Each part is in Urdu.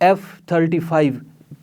F-35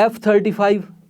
F-35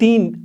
3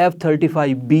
F-35B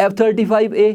F-35A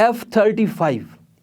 F-35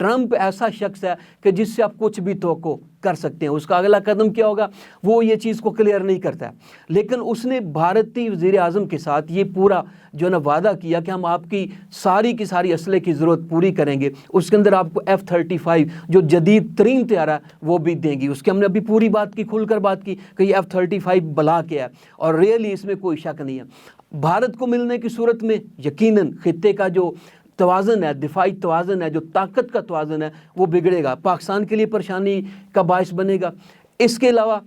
Trump ایسا شخص ہے کہ جس سے آپ کچھ بھی توقع کر سکتے ہیں، اس کا اگلا قدم کیا ہوگا وہ یہ چیز کو کلیئر نہیں کرتا ہے، لیکن اس نے بھارتی وزیر اعظم کے ساتھ یہ پورا جو ہے نا وعدہ کیا کہ ہم آپ کی ساری اسلحے کی ضرورت پوری کریں گے، اس کے اندر آپ کو F-35 جو جدید ترین طیارہ ہے وہ بھی دیں گی۔ اس کی ہم نے ابھی پوری بات کی، کھل کر بات کی کہ یہ F-35 بلا کے ہے، اور ریئلی اس میں کوئی شک نہیں ہے۔ بھارت کو ملنے کی صورت میں یقیناً خطے کا جو توازن ہے، دفاعی توازن ہے، جو طاقت کا توازن ہے، وہ بگڑے گا، پاکستان کے لیے پریشانی کا باعث بنے گا۔ اس کے علاوہ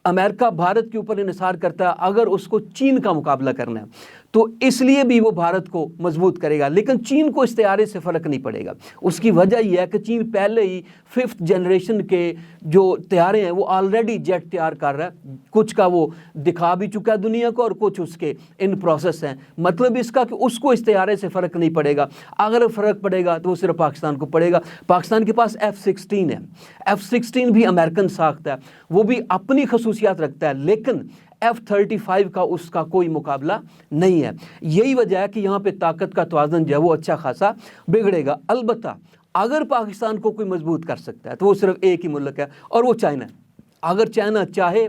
امریکہ بھارت کے اوپر انحصار کرتا ہے، اگر اس کو چین کا مقابلہ کرنا ہے تو اس لیے بھی وہ بھارت کو مضبوط کرے گا، لیکن چین کو اس طیارے سے فرق نہیں پڑے گا۔ اس کی وجہ یہ ہے کہ چین پہلے ہی 5th جنریشن کے جو طیارے ہیں وہ آلریڈی جیٹ تیار کر رہا ہے، کچھ کا وہ دکھا بھی چکا ہے دنیا کو اور کچھ اس کے ان پروسیس ہیں۔ مطلب اس کا کہ اس کو اس طیارے سے فرق نہیں پڑے گا، اگر فرق پڑے گا تو وہ صرف پاکستان کو پڑے گا۔ پاکستان کے پاس F-16 ہے، F-16 بھی امریکن ساخت ہے، وہ بھی اپنی خصوصیات رکھتا ہے، لیکن F-35 کا اس کا کوئی مقابلہ نہیں ہے۔ یہی وجہ ہے کہ یہاں پہ طاقت کا توازن جو ہے وہ اچھا خاصا بگڑے گا۔ البتہ اگر پاکستان کو کوئی مضبوط کر سکتا ہے تو وہ صرف ایک ہی ملک ہے، اور وہ چائنا ہے۔ اگر چائنا چاہے،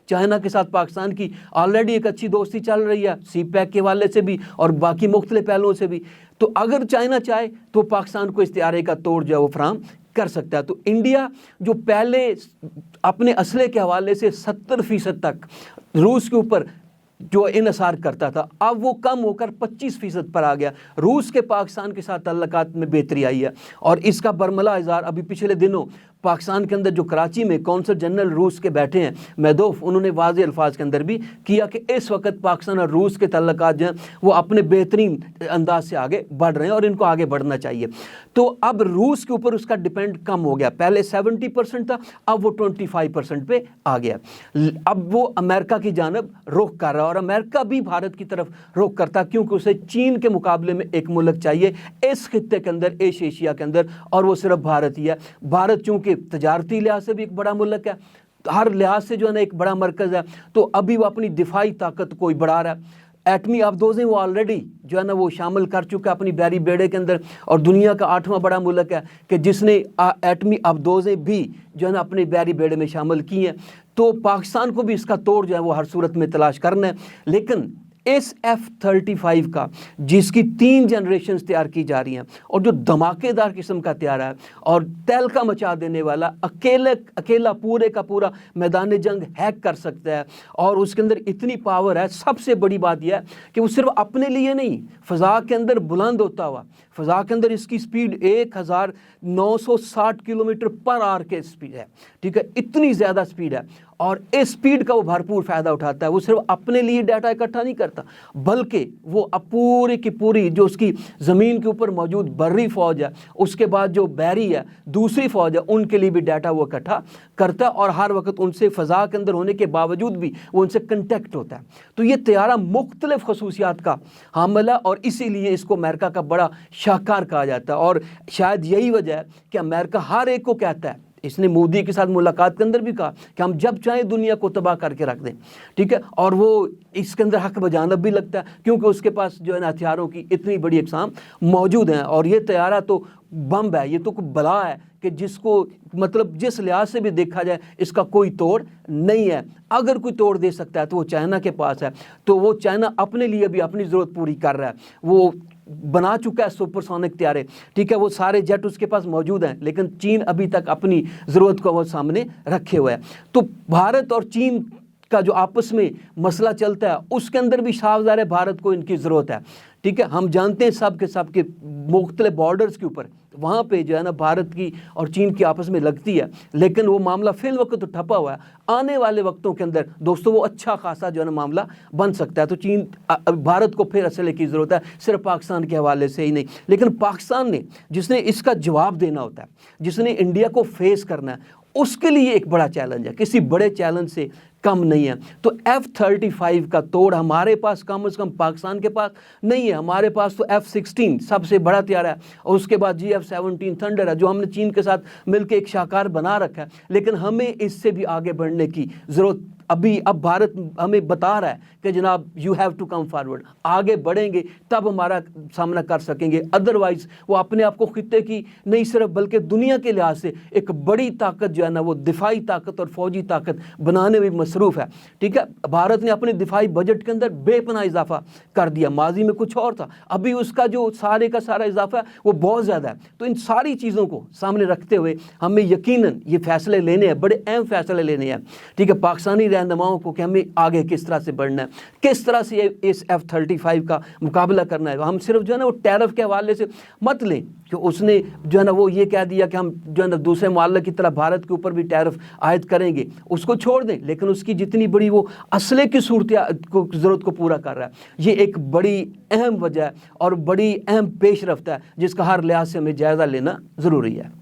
چائنا کے ساتھ پاکستان کی آلریڈی ایک اچھی دوستی چل رہی ہے، سی پیک کے حوالے سے بھی اور باقی مختلف پہلوؤں سے بھی، تو اگر چائنا چاہے تو پاکستان کو اس طیارے کا توڑ جو ہے وہ فراہم کر سکتا ہے۔ تو انڈیا جو پہلے اپنے اسلحے کے حوالے سے 70% تک روس کے اوپر جو انحصار کرتا تھا، اب وہ کم ہو کر 25% پر آ گیا۔ روس کے پاکستان کے ساتھ تعلقات میں بہتری آئی ہے، اور اس کا برملا اظہار ابھی پچھلے دنوں پاکستان کے اندر جو کراچی میں کونسل جنرل روس کے بیٹھے ہیں میدوف، انہوں نے واضح الفاظ کے اندر بھی کیا کہ اس وقت پاکستان اور روس کے تعلقات جو ہیں وہ اپنے بہترین انداز سے آگے بڑھ رہے ہیں، اور ان کو آگے بڑھنا چاہیے۔ تو اب روس کے اوپر اس کا ڈیپینڈ کم ہو گیا، پہلے 70% تھا، اب وہ 25% پہ آ گیا۔ اب وہ امریکہ کی جانب رخ کر رہا ہے، اور امریکہ بھی بھارت کی طرف رخ کرتا، کیونکہ اسے چین کے مقابلے میں ایک ملک چاہیے اس خطے کے اندر، ایشیا کے اندر، اور وہ صرف بھارت ہی ہے۔ بھارت چونکہ تجارتی لحاظ سے بھی ایک بڑا ملک ہے، ہر لحاظ سے جو ہے نا ایک بڑا مرکز ہے، تو ابھی وہ اپنی دفاعی طاقت کو بڑھا رہا ہے۔ ایٹمی آبدوزیں وہ آلریڈی جو ہے نا وہ شامل کر چکا ہے اپنی بحری بیڑے کے اندر، اور دنیا کا 8واں بڑا ملک ہے کہ جس نے ایٹمی آبدوزیں بھی جو ہے نا اپنے بحری بیڑے میں شامل کی ہیں۔ تو پاکستان کو بھی اس کا توڑ جو ہے وہ ہر صورت میں تلاش کرنا ہے، لیکن اس F-35 کا جس کی 3 جنریشنز تیار کی جا رہی ہیں، اور جو دھماکے دار قسم کا طیارہ ہے اور تہلکہ مچا دینے والا، اکیلا پورے کا پورا میدان جنگ ہیک کر سکتا ہے، اور اس کے اندر اتنی پاور ہے۔ سب سے بڑی بات یہ ہے کہ وہ صرف اپنے لیے نہیں، فضا کے اندر بلند ہوتا ہوا، فضا کے اندر اس کی سپیڈ 1960 کلومیٹر پر آور کے سپیڈ ہے، ٹھیک ہے، اتنی زیادہ سپیڈ ہے، اور اس سپیڈ کا وہ بھرپور فائدہ اٹھاتا ہے۔ وہ صرف اپنے لیے ڈیٹا اکٹھا نہیں کرتا، بلکہ وہ پوری کی پوری جو اس کی زمین کے اوپر موجود بری فوج ہے، اس کے بعد جو بحری ہے دوسری فوج ہے، ان کے لیے بھی ڈیٹا وہ اکٹھا کرتا ہے، اور ہر وقت ان سے فضا کے اندر ہونے کے باوجود بھی وہ ان سے کنٹیکٹ ہوتا ہے۔ تو یہ طیارہ مختلف خصوصیات کا حامل ہے، اور اسی لیے اس کو امریکہ کا بڑا شاہکار کہا جاتا ہے، اور شاید یہی وجہ ہے کہ امریکہ ہر ایک کو کہتا ہے، اس نے مودی کے ساتھ ملاقات کے اندر بھی کہا کہ ہم جب چاہیں دنیا کو تباہ کر کے رکھ دیں، ٹھیک ہے، اور وہ اس کے اندر حق بجانب بھی لگتا ہے، کیونکہ اس کے پاس جو ہے نا ہتھیاروں کی اتنی بڑی اقسام موجود ہیں، اور یہ طیارہ تو بم ہے، یہ تو کوئی بلا ہے کہ جس کو مطلب جس لحاظ سے بھی دیکھا جائے اس کا کوئی توڑ نہیں ہے۔ اگر کوئی توڑ دے سکتا ہے تو وہ چائنا کے پاس ہے، تو وہ چائنا اپنے لیے بھی اپنی ضرورت پوری کر رہا ہے، وہ بنا چکا ہے سپر سونک طیارے، ٹھیک ہے، وہ سارے جیٹ اس کے پاس موجود ہیں، لیکن چین ابھی تک اپنی ضرورت کو وہ سامنے رکھے ہوئے ہے۔ تو بھارت اور چین کا جو آپس میں مسئلہ چلتا ہے اس کے اندر بھی صاف ظاہر ہے بھارت کو ان کی ضرورت ہے، ٹھیک ہے، ہم جانتے ہیں سب کے مختلف بارڈرز کے اوپر وہاں پہ جو ہے نا بھارت کی اور چین کی آپس میں لگتی ہے، لیکن وہ معاملہ فی الوقت تو ٹھپا ہوا ہے۔ آنے والے وقتوں کے اندر دوستوں وہ اچھا خاصا جو ہے نا معاملہ بن سکتا ہے۔ تو چین بھارت کو پھر اسلحے کی ضرورت ہے، صرف پاکستان کے حوالے سے ہی نہیں، لیکن پاکستان نے جس نے اس کا جواب دینا ہوتا ہے، جس نے انڈیا کو فیس کرنا ہے، اس کے لیے ایک بڑا چیلنج ہے، کسی بڑے چیلنج سے کم نہیں ہے۔ تو F-35 کا توڑ ہمارے پاس کم از کم پاکستان کے پاس نہیں ہے، ہمارے پاس تو F-16 سب سے بڑا طیارہ ہے، اور اس کے بعد F-17 تھنڈر ہے جو ہم نے چین کے ساتھ مل کے ایک شاہکار بنا رکھا ہے، لیکن ہمیں اس سے بھی آگے بڑھنے کی ضرورت ابھی اب بھارت ہمیں بتا رہا ہے کہ جناب you have to come forward, آگے بڑھیں گے تب ہمارا سامنا کر سکیں گے، ادروائز وہ اپنے آپ کو خطے کی نہیں صرف بلکہ دنیا کے لحاظ سے ایک بڑی طاقت جو ہے نا وہ دفاعی طاقت اور فوجی طاقت بنانے میں مصروف ہے، ٹھیک ہے۔ بھارت نے اپنے دفاعی بجٹ کے اندر بے پناہ اضافہ کر دیا، ماضی میں کچھ اور تھا، ابھی اس کا جو سارے کا سارا اضافہ ہے وہ بہت زیادہ ہے۔ تو ان ساری چیزوں کو سامنے رکھتے ہوئے ہمیں یقیناً یہ فیصلے لینے ہیں، بڑے اہم فیصلے لینے ہیں، ٹھیک ہے، پاکستانی رہنماؤں کو کہ ہمیں آگے کس طرح سے بڑھنا ہے، کس طرح سے اس F-35 کا مقابلہ کرنا ہے۔ ہم صرف جو ہے نا وہ ٹیرف کے حوالے سے مت لیں کہ اس نے جو ہے نا وہ یہ کہہ دیا کہ ہم جو ہے نا دوسرے معاملے کی طرح بھارت کے اوپر بھی ٹیرف عائد کریں گے، اس کو چھوڑ دیں، لیکن اس کی جتنی بڑی وہ اسلحے کی ضرورت کو پورا کر رہا ہے، یہ ایک بڑی اہم وجہ ہے اور بڑی اہم پیش رفت ہے جس کا ہر لحاظ سے ہمیں جائزہ لینا ضروری ہے۔